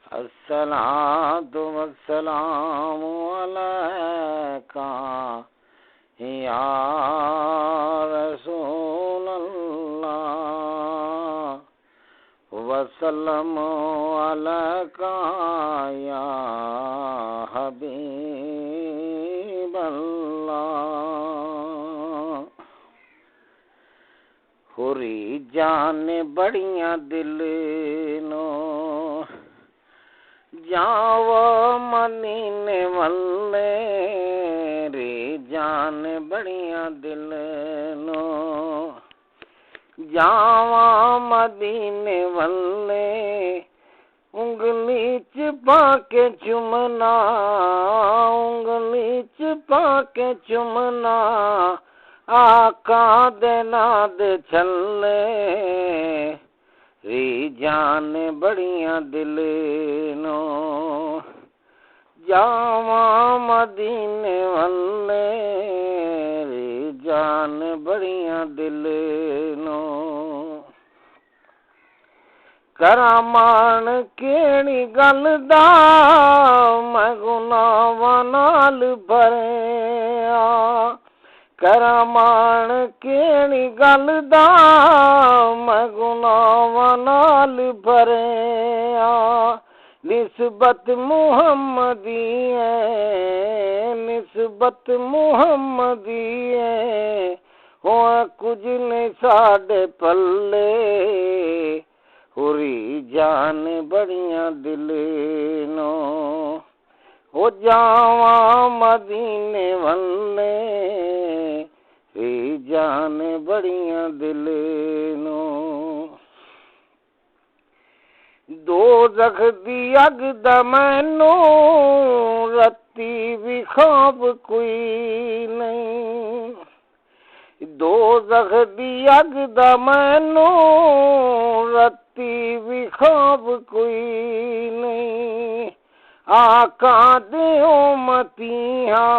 अस्सलातु वस्सलामु अलैका या रसूलल्लाह वसल्लमु अलैका या हबीबल्लाह। हुरी जाने बड़ियां दिल नो जावो मदीने वल्ले रे जान बड़ियां दिल नो जावा मदीने वल्ले उंगली च पाके चुमना उंगली च पाके चुमना आका दे नाद छल्ले री जान बड़ियां दिल नो जावा मदीने वल्ले री जान बड़ियां दिल नो। करामान केड़ी गल दा मैं गुनाहां नाल भरिया करामान केड़ी गल दा मैं गुनाहां नाल भरिया निस्बत मुहम्मदी है निस्बत मुहम्मदी है हो कुछ नहीं साडे पल्ले हुरी जान बड़ियां दिल नो हो जावा मदीने वल्ले री जान बड़ियां दिल नो। दो रख दी अग दा मैनू रत्ती भी ख्वाब कोई नहीं दो रख दी अग दा मैनू रत्ती भी ख्वाब कोई नहीं आका दे उम्मतियां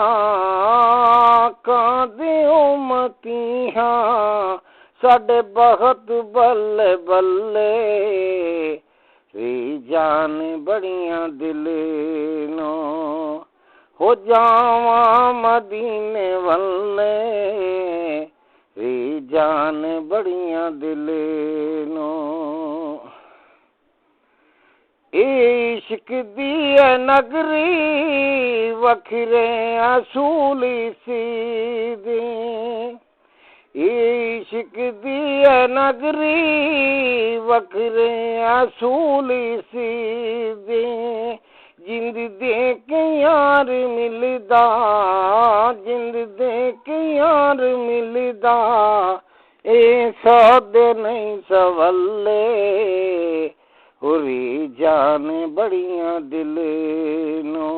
आका दे उम्मतियां साडे बहुत बल्ले बल्ले री जान बड़ियां दिल नो हो जावा मदीने वल्ले री जान बड़ियां दिल नो। इश्क दी नगरी वखरे असूल सी दे इश्क दी नगरी वखरे असूल सी दे जिंद दे के यार मिलदा जिंद दे के यार मिलदा ए सौदे नहीं सवल्ले हुरी जान बड़ियां दिल नो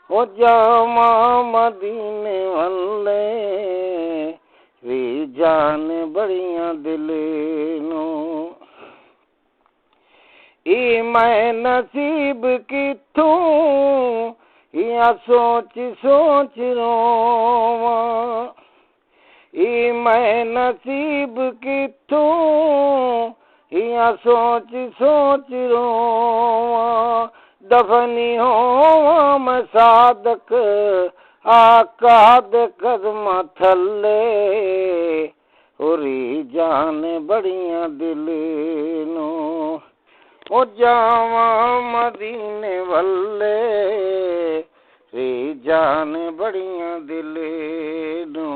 हो जावा मदीने वल्ले री जान बड़ियां दिल नो। ई मैं नसीब किथों या सोच सोच रोवा ई मैं नसीब किथों या सोच सोच रोवा दफनी होवा मैं सादक आका दे कदम थल्ले हुरी जान बड़ियां दिल नो हो जावा मदीने वल्ले री जान बड़ियां दिल नो।